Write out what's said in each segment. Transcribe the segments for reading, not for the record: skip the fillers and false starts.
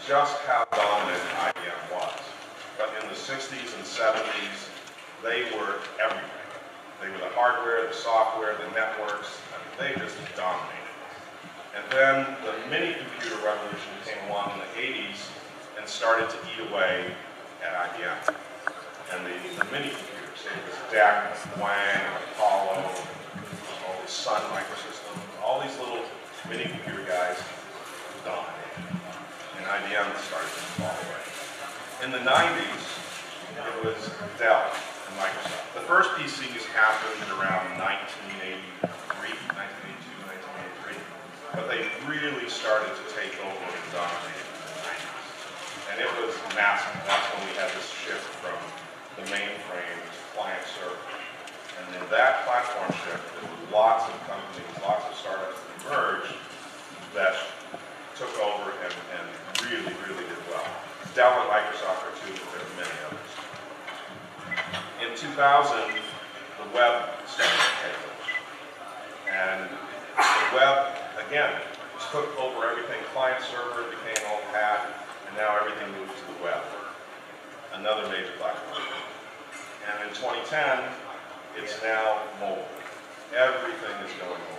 just how dominant IBM was. But in the 60s and 70s, they were everything. They were the hardware, the software, the networks, I mean, they just dominated. And then the mini-computer revolution came along in the 80s and started to eat away at IBM. And the mini-computers, it was DEC, Wang, Apollo, all the Sun Microsystems, all these little mini-computer guys dominated. And IBM started to fall away. In the 90s, it was Dell and Microsoft. The first PCs happened around 1982, 1983, but they really started to take over and dominate in the 90s. And it was massive. That's when we had this shift from the mainframe to client server. And in that platform shift, there were lots of companies, lots of startups that emerged that took over and really, really did well. Dell and Microsoft are two, but there are many others. In 2000, the web started to take over. And the web, again, took over everything. Client server became old hat, and now everything moved to the web. Another major platform. And in 2010, it's now mobile. Everything is going mobile.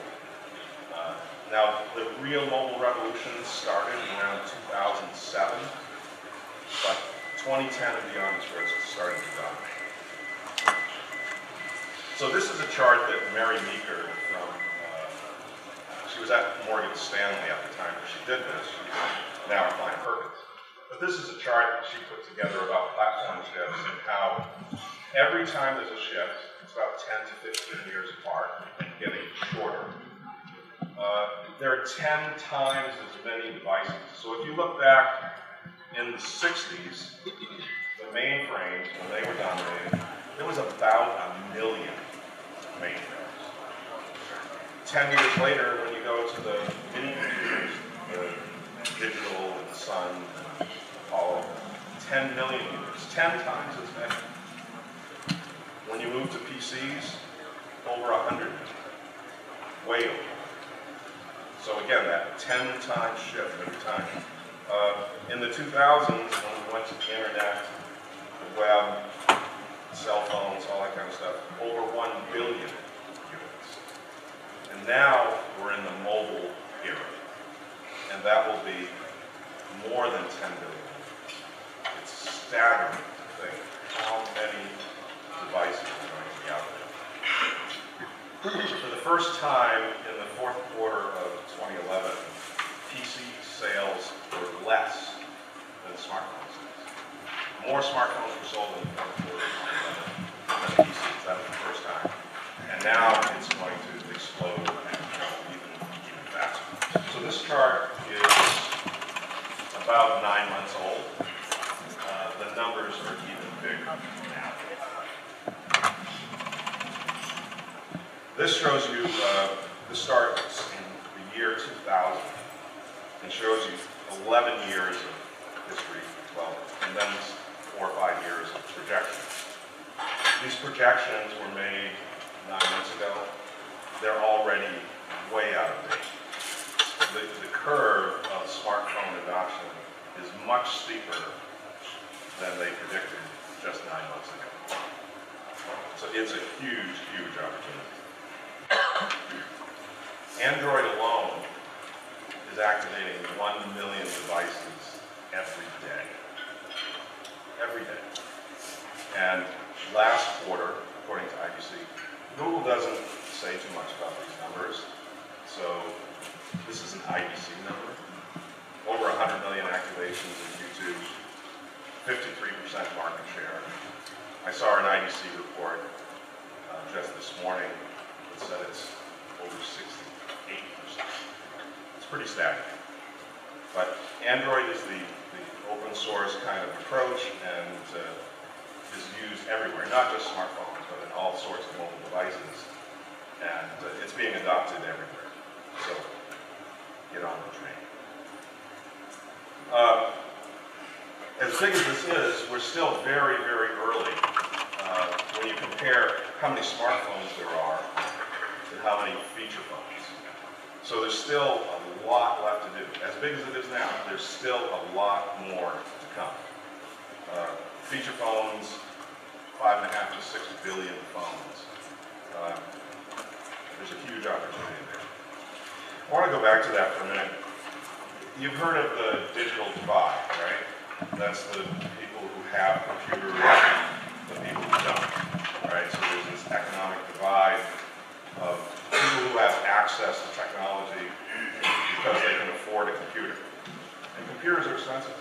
Now, the real mobile revolution started around 2007, but 2010 and beyond is where it's starting to dominate. So this is a chart that Mary Meeker from, she was at Morgan Stanley at the time that she did this. She's now at Klein Perkins. But this is a chart that she put together about platform shifts and how every time there's a shift, it's about 10 to 15 years apart and getting shorter. There are 10 times as many devices. So if you look back in the 60s, the mainframes, when they were dominating, there was about 1 million mainframes. 10 years later, when you go to the mini computers, the Digital and Sun and Apollo, 10 million units, 10 times as many. When you move to PCs, over 100, way over. So again, that 10-time shift every time. In the 2000s, when we went to the internet, the web, cell phones, all that kind of stuff, over 1 billion units. And now we're in the mobile era. And that will be more than 10 billion. It's staggering to think how many devices are going to be out there. For the first time in the fourth quarter of 2011, PC sales were less than smartphones. More smartphones were sold in the fourth quarter of 2011 than PCs. That was the first time. And now it's going to explode and go even faster. So this chart is about 9 months old. The numbers are even bigger now. This shows you, this starts in the year 2000 and shows you 11 years of history, 12, and then 4 or 5 years of projections. These projections were made 9 months ago. They're already way out of date. The curve of smartphone adoption is much steeper than they predicted just 9 months ago. So it's a huge, huge opportunity. Android alone is activating 1 million devices every day. Every day. And last quarter, according to IDC, Google doesn't say too much about these numbers. So this is an IDC number. Over 100 million activations in Q2, 53% market share. I saw an IDC report just this morning that said it's over 68%. It's pretty staggering. But Android is the open source kind of approach and is used everywhere, not just smartphones, but in all sorts of mobile devices. And it's being adopted everywhere. So get on the train. As big as this is, we're still very, very early when you compare how many smartphones there are to how many feature phones. So there's still a lot left to do. As big as it is now, there's still a lot more to come. Feature phones, 5.5 to 6 billion phones. There's a huge opportunity there. I want to go back to that for a minute. You've heard of the digital divide, right? That's the people who have computers, the people who don't, right? So there's this economic divide of people who have access to technology because they can afford a computer. And computers are expensive.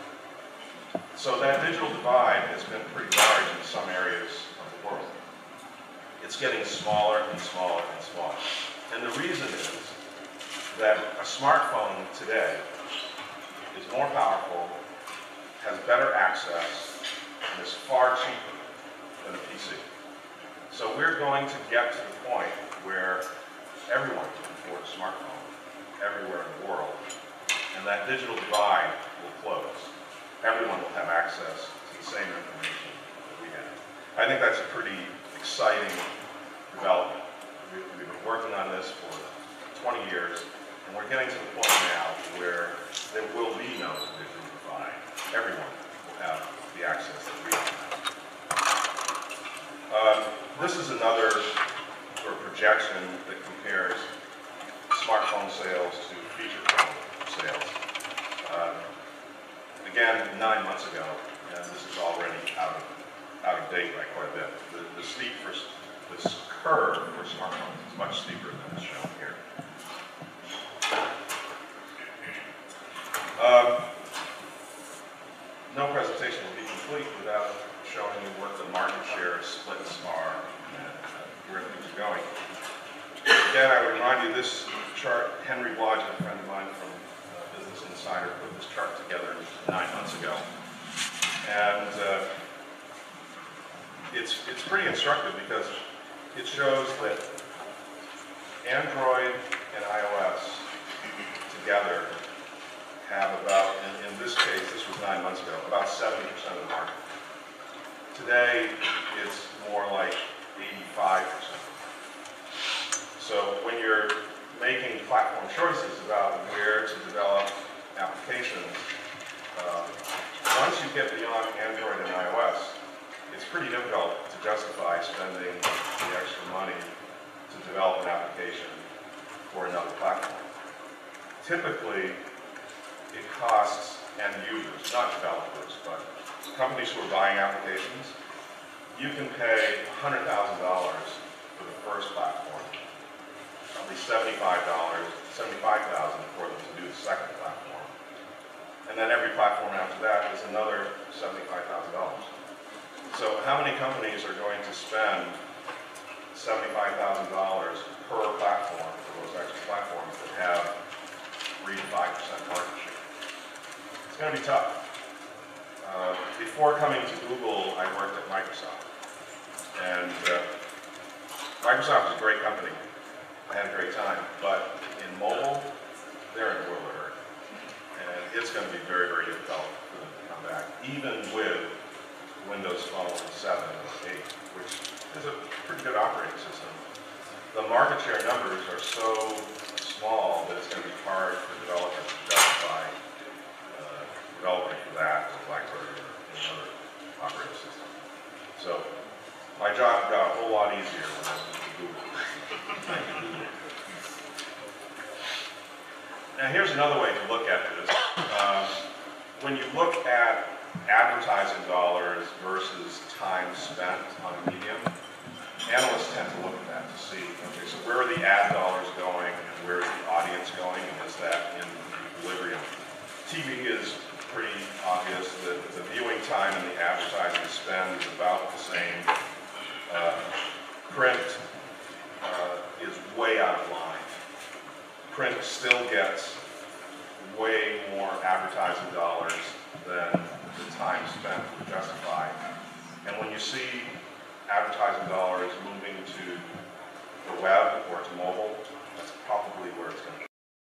So that digital divide has been pretty large in some areas of the world. It's getting smaller and smaller and smaller. And the reason is that a smartphone today is more powerful, has better access, and is far cheaper than a PC. So we're going to get to the point where everyone can afford a smartphone everywhere in the world, and that digital divide will close. Everyone will have access to the same information that we have. I think that's a pretty exciting development. We've been working on this for 20 years, and we're getting to the point now where there will be no digital divide. Everyone will have the access that we have. This is another sort of projection that compares smartphone sales to feature phone sales. Again, 9 months ago, and this is already out of date by quite a bit. This curve for smartphones is much steeper than is shown here. No presentation will be complete without showing you what the market share splits are and where things are going. Again, I would remind you this chart, Henry Blodgett, a friend of mine from Business Insider, put this chart together 9 months ago. And it's pretty instructive because it shows that Android and iOS together have about, in this case, this was 9 months ago, about 70% of the market. Today, it's more like 85%. So when you're making platform choices about where to develop applications, once you get beyond Android and iOS, it's pretty difficult to justify spending the extra money to develop an application for another platform. Typically, it costs end users, not developers, but companies who are buying applications. You can pay $100,000 for the first platform, probably $75,000 for them to do the second platform. And then every platform after that is another $75,000. So how many companies are going to spend $75,000 per platform for those extra platforms that have 3 to 5% market share? It's going to be tough. Before coming to Google, I worked at Microsoft. And Microsoft is a great company. I had a great time. But in mobile, they're in a world of hurt. And it's going to be very, very difficult for them to come back, even with Windows Phone 7 and 8, which is a pretty good operating system. The market share numbers are so small that it's going to be hard for developers to justify developing for that or BlackBerry or any other operating system. So my job got a whole lot easier when I was at Google. Now here's another way to look at this. When you look at advertising dollars versus time spent on a medium, analysts tend to look at that to see, okay, so where are the ad dollars going and where is the audience going, and is that in equilibrium? TV is pretty obvious that the viewing time and the advertising spend is about the same. Print is way out of line. Print still gets way more advertising dollars